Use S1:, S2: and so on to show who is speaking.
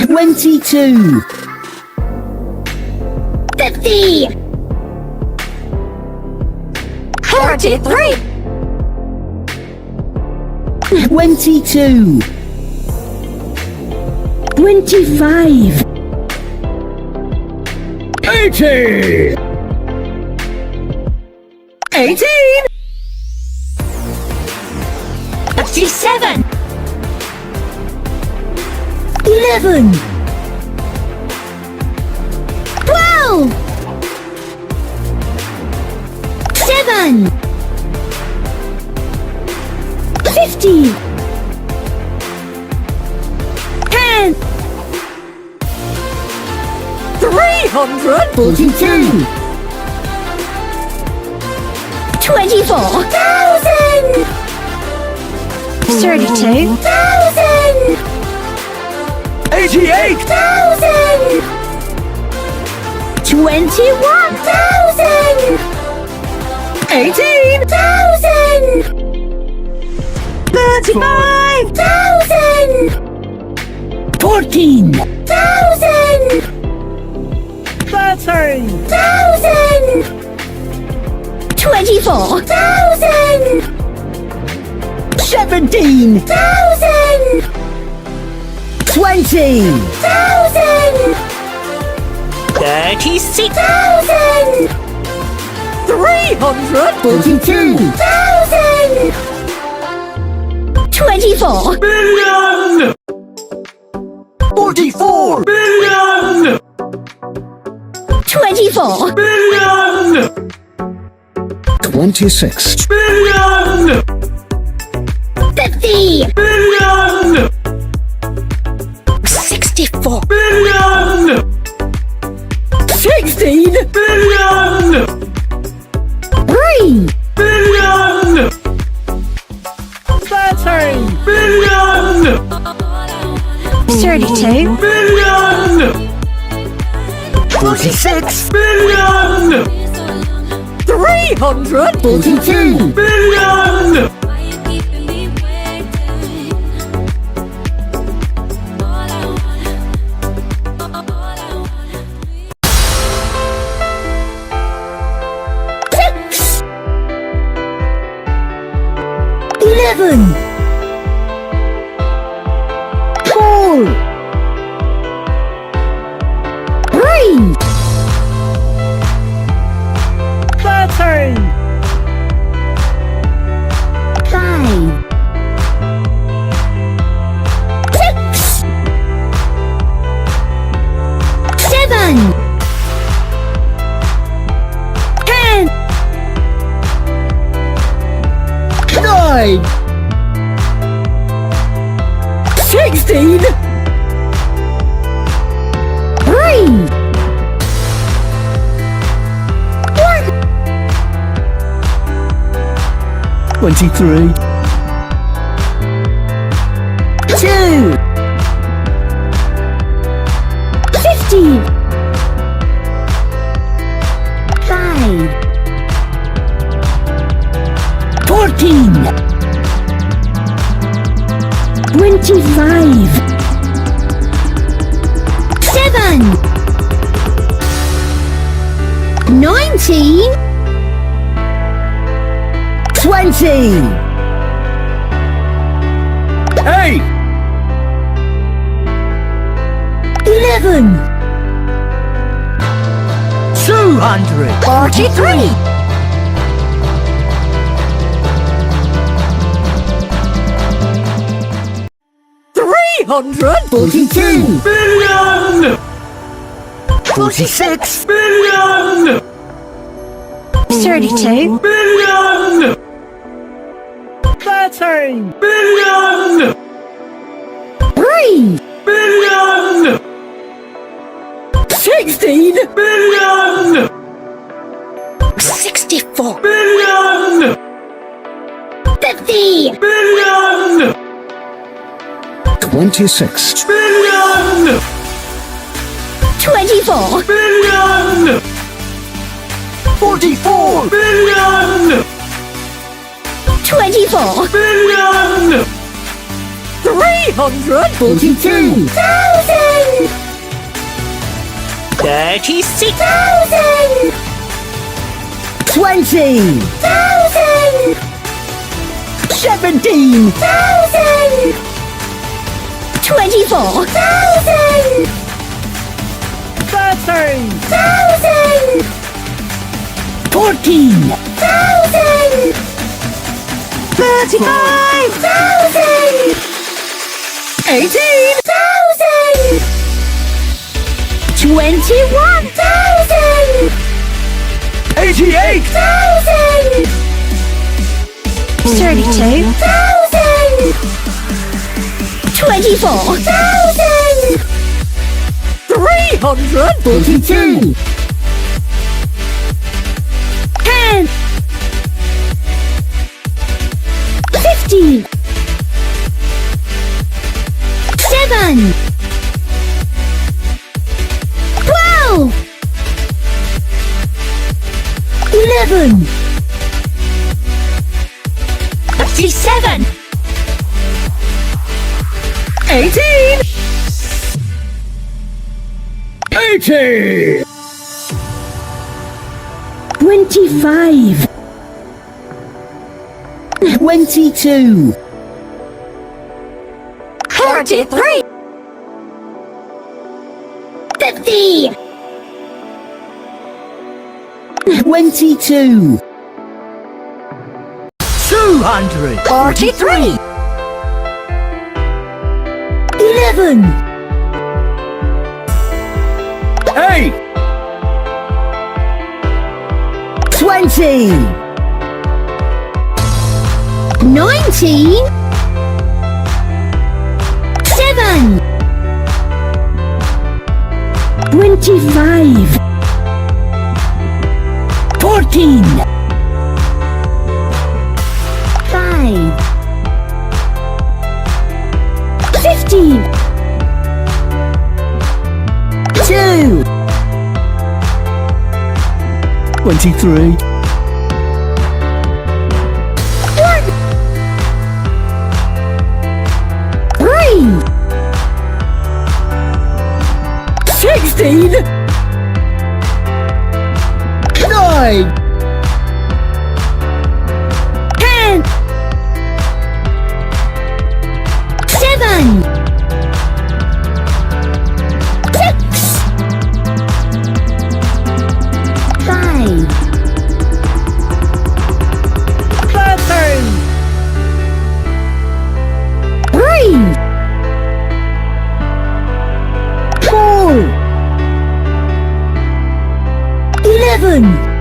S1: 22.
S2: 50. 43.
S1: 22. 25.
S3: 80.
S1: 18.
S2: 57.
S1: 11.
S2: 12. 7.
S1: 50. 10.
S2: 300.
S1: 42.
S2: 24,000. 32,000.
S3: 88.
S2: 21,000.
S1: 18.
S2: 35,000.
S1: 14.
S3: 13.
S2: 24,000.
S1: 17. 20.
S2: 36,000. 300.
S1: 42.
S2: 24.
S3: Billion.
S1: 44.
S3: Billion.
S2: 24.
S3: Billion.
S1: 26.
S3: Billion.
S2: 50.
S3: Billion.
S2: 64.
S3: Billion.
S1: 16.
S3: Billion.
S2: 3.
S3: Billion.
S1: 13.
S3: Billion.
S2: 32.
S3: Billion.
S1: 46.
S3: Billion.
S2: 300.
S1: 42.
S3: Billion.
S2: 6.
S1: 11. 4.
S2: 3.
S1: 13.
S2: 5. 6. 7.
S1: 10. 9. 16.
S2: 3.
S1: 23. 2.
S2: 15. 5.
S1: 14.
S2: 25. 7. 19.
S1: 20.
S3: 8.
S2: 11.
S1: 200.
S2: 43.
S1: 300. 42.
S3: Billion.
S1: 46.
S3: Billion.
S2: 32.
S3: Billion.
S1: 13.
S3: Billion.
S2: 3.
S3: Billion.
S1: 16.
S3: Billion.
S2: 64.
S3: Billion.
S2: 50.
S3: Billion.
S1: 26.
S3: Billion.
S2: 24.
S3: Billion.
S1: 44.
S3: Billion.
S2: 24.
S3: Billion.
S1: 342.
S2: 1,000.
S4: 36.
S2: 1,000.
S1: 20.
S2: 1,000.
S1: 17.
S2: 1,000. 24. 1,000.
S1: 13.
S2: 1,000.
S1: 14.
S2: 1,000.
S1: 35.
S2: 1,000.
S1: 18.
S2: 1,000. 21,000.
S1: 88.
S2: 1,000. 32,000. 24,000.
S1: 342.
S2: 10. 15. 7. 12. 11. 57.
S1: 18. 80.
S2: 25.
S1: 22.
S2: 43. 50.
S1: 22. 200.
S2: 43. 11.
S1: 8. 20.
S2: 19. 7. 25.
S1: 14.
S2: 5. 15.
S1: 2. 23.
S2: 3.
S1: 16. 9.
S2: 10. 7. 6. 5.
S1: 13.
S2: 3.
S1: 4.
S2: 11.